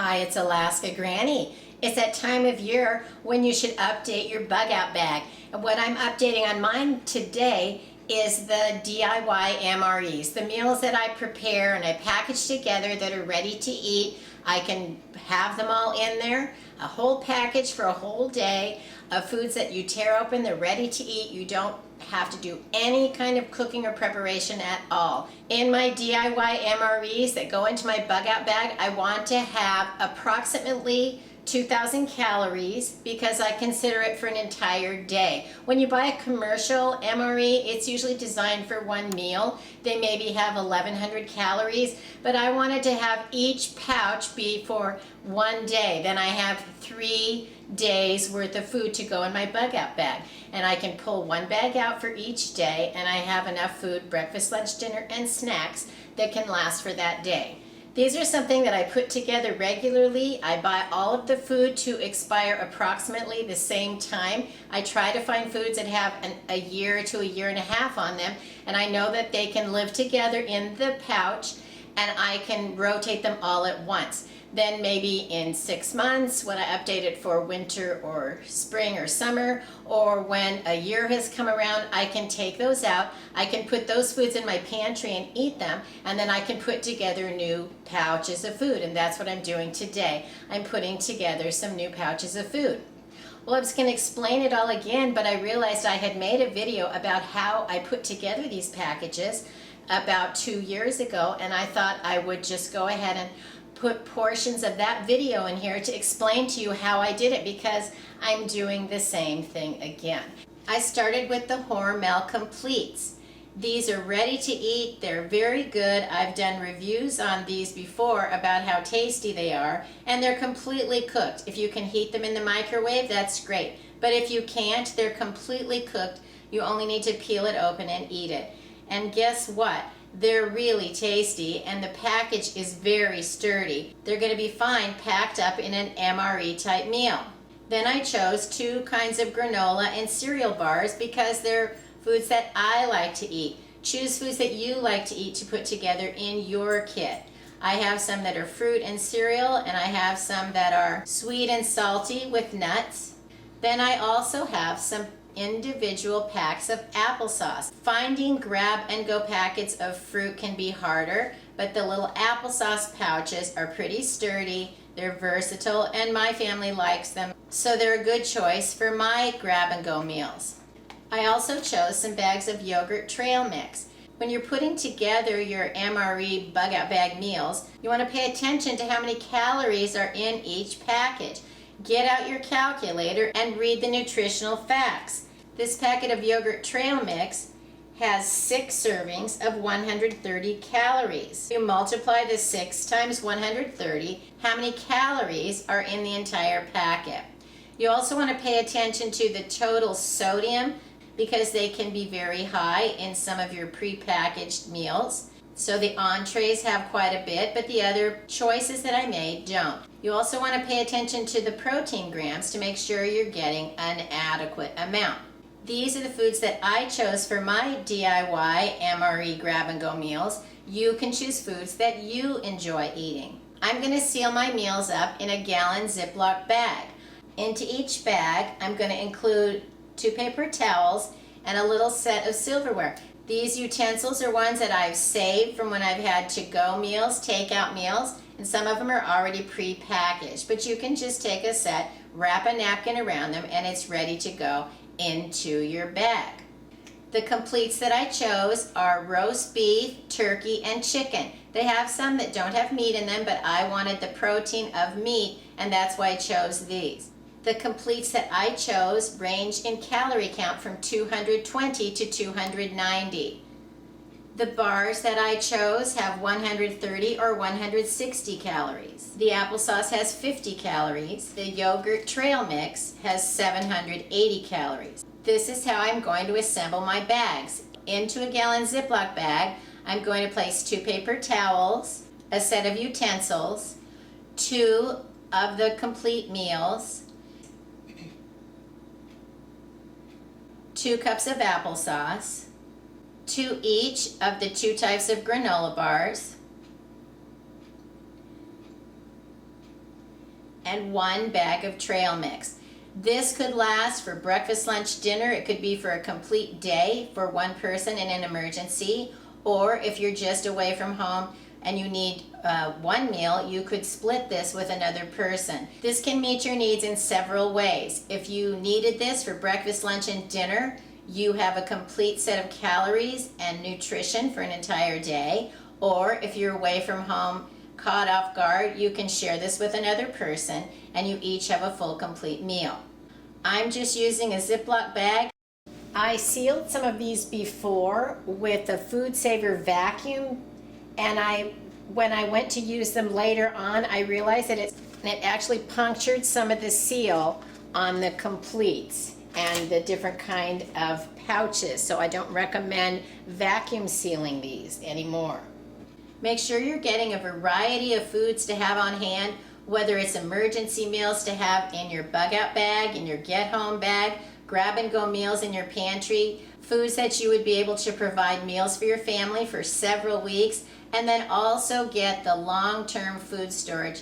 Hi, it's Alaska Granny. It's that time of year when you should update your bug out bag. And what I'm updating on mine today is the DIY MREs, the meals that I prepare and I package together that are ready to eat. I can have them all in there, a whole package for a whole day of foods that you tear open, they're ready to eat. You don't have to do any kind of cooking or preparation at all. In my DIY MREs that go into my bug out bag, I want to have approximately 2,000 calories because I consider it for an entire day. When you buy a commercial MRE, it's usually designed for one meal. They maybe have 1,100 calories, but I wanted to have each pouch be for one day. Then I have 3 days worth of food to go in my bug out bag. And I can pull one bag out for each day, and I have enough food, breakfast, lunch, dinner, and snacks that can last for that day. These are something that I put together regularly. I buy all of the food to expire approximately the same time. I try to find foods that have a year to a year and a half on them, and I know that they can live together in the pouch, and I can rotate them all at once. Then maybe in 6 months, when I update it for winter or spring or summer, or when a year has come around, I can take those out. I can put those foods in my pantry and eat them, and then I can put together new pouches of food, and that's what I'm doing today. I'm putting together some new pouches of food. Well, I was going to explain it all again, but I realized I had made a video about how I put together these packages about 2 years ago, and I thought I would just go ahead and put portions of that video in here to explain to you how I did it, because I'm doing the same thing again. I started with the Hormel Completes. These are ready to eat. They're very good. I've done reviews on these before about how tasty they are, and they're completely cooked. If you can heat them in the microwave, that's great. But if you can't, they're completely cooked. You only need to peel it open and eat it. And guess what? They're really tasty, and the package is very sturdy. They're going to be fine packed up in an MRE type meal. Then I chose 2 kinds of granola and cereal bars because they're foods that I like to eat. Choose foods that you like to eat to put together in your kit. I have some that are fruit and cereal, and I have some that are sweet and salty with nuts. Then I also have some individual packs of applesauce. Finding grab and go packets of fruit can be harder, but the little applesauce pouches are pretty sturdy, they're versatile, and my family likes them, so they're a good choice for my grab and go meals. I also chose some bags of yogurt trail mix. When you're putting together your MRE bug out bag meals, you want to pay attention to how many calories are in each package. Get out your calculator and read the nutritional facts. This packet of yogurt trail mix has 6 servings of 130 calories. You multiply the 6 times 130, how many calories are in the entire packet? You also want to pay attention to the total sodium because they can be very high in some of your prepackaged meals. So the entrees have quite a bit, but the other choices that I made don't. You also want to pay attention to the protein grams to make sure you're getting an adequate amount. These are the foods that I chose for my DIY MRE grab and go meals. You can choose foods that you enjoy eating. I'm going to seal my meals up in a gallon Ziploc bag. Into each bag, I'm going to include 2 paper towels and a little set of silverware. These utensils are ones that I've saved from when I've had to-go meals, takeout meals, and some of them are already pre-packaged. But you can just take a set, wrap a napkin around them, and it's ready to go into your bag. The completes that I chose are roast beef, turkey, and chicken. They have some that don't have meat in them, but I wanted the protein of meat, and that's why I chose these. The completes that I chose range in calorie count from 220 to 290. The bars that I chose have 130 or 160 calories. The applesauce has 50 calories. The yogurt trail mix has 780 calories. This is how I'm going to assemble my bags. Into a gallon Ziploc bag, I'm going to place 2 paper towels, a set of utensils, 2 of the complete meals, 2 cups of applesauce, 2 each of the 2 types of granola bars, and 1 bag of trail mix. This could last for breakfast, lunch, dinner. It could be for a complete day for one person in an emergency, or if you're just away from home and you need one meal, you could split this with another person. This can meet your needs in several ways. If you needed this for breakfast, lunch, and dinner, you have a complete set of calories and nutrition for an entire day. Or if you're away from home, caught off guard, you can share this with another person and you each have a full complete meal. I'm just using a Ziploc bag. I sealed some of these before with a Food Saver vacuum, and when I went to use them later on, I realized that it actually punctured some of the seal on the completes and the different kind of pouches, so I don't recommend vacuum sealing these anymore. Make sure you're getting a variety of foods to have on hand, whether it's emergency meals to have in your bug out bag, in your get home bag, grab and go meals in your pantry, foods that you would be able to provide meals for your family for several weeks, and then also get the long-term food storage,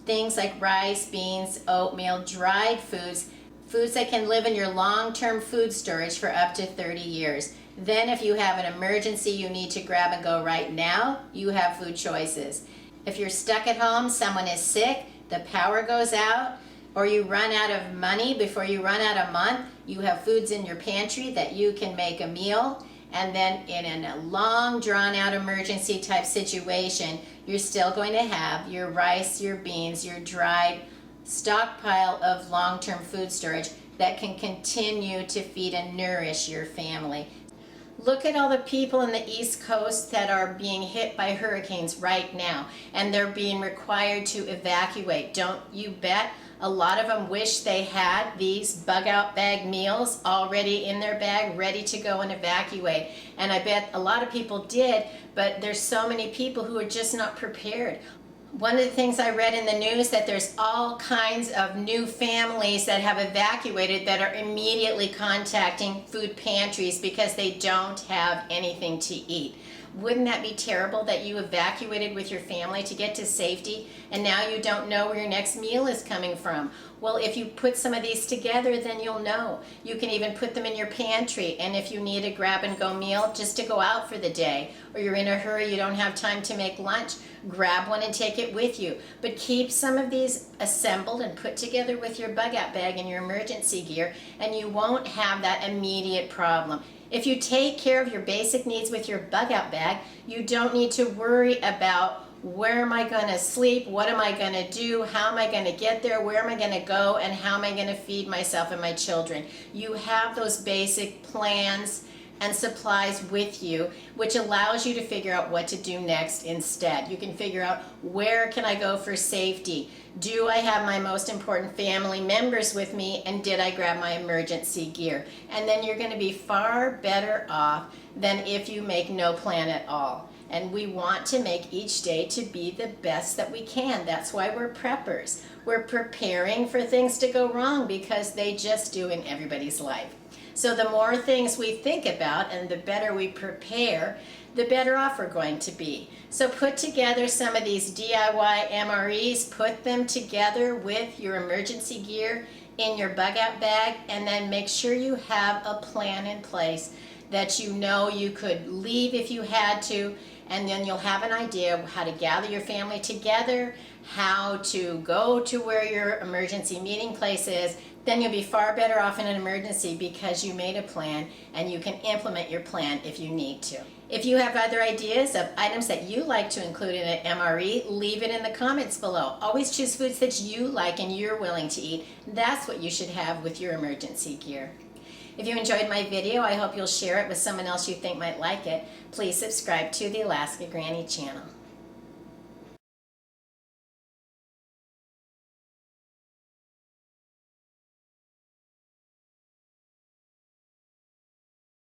things like rice, beans, oatmeal, dried foods, foods that can live in your long-term food storage for up to 30 years. Then if you have an emergency you need to grab and go right now, you have food choices. If you're stuck at home, someone is sick, the power goes out, or you run out of money before you run out of month, you have foods in your pantry that you can make a meal. And then in a long drawn out emergency type situation, you're still going to have your rice, your beans, your dried stockpile of long-term food storage that can continue to feed and nourish your family. Look at all the people in the East Coast that are being hit by hurricanes right now, and they're being required to evacuate. Don't you bet a lot of them wish they had these bug out bag meals already in their bag, ready to go and evacuate. And I bet a lot of people did, but there's so many people who are just not prepared. One of the things I read in the news that there's all kinds of new families that have evacuated that are immediately contacting food pantries because they don't have anything to eat. Wouldn't that be terrible that you evacuated with your family to get to safety and now you don't know where your next meal is coming from? Well, if you put some of these together, then you'll know. You can even put them in your pantry, and if you need a grab and go meal just to go out for the day, or you're in a hurry, you don't have time to make lunch, grab one and take it with you. But keep some of these assembled and put together with your bug out bag and your emergency gear, and you won't have that immediate problem. If you take care of your basic needs with your bug out bag, you don't need to worry about where am I going to sleep, what am I going to do, how am I going to get there, where am I going to go, and how am I going to feed myself and my children. You have those basic plans and supplies with you, which allows you to figure out what to do next instead. You can figure out, where can I go for safety? Do I have my most important family members with me, and did I grab my emergency gear? And then you're going to be far better off than if you make no plan at all. And we want to make each day to be the best that we can. That's why we're preppers. We're preparing for things to go wrong, because they just do in everybody's life. So the more things we think about and the better we prepare, the better off we're going to be. So put together some of these DIY MREs, put them together with your emergency gear in your bug out bag, and then make sure you have a plan in place that you know you could leave if you had to, and then you'll have an idea of how to gather your family together, how to go to where your emergency meeting place is. Then you'll be far better off in an emergency because you made a plan and you can implement your plan if you need to. If you have other ideas of items that you like to include in an MRE, leave it in the comments below. Always choose foods that you like and you're willing to eat. That's what you should have with your emergency gear. If you enjoyed my video, I hope you'll share it with someone else you think might like it. Please subscribe to the Alaska Granny channel.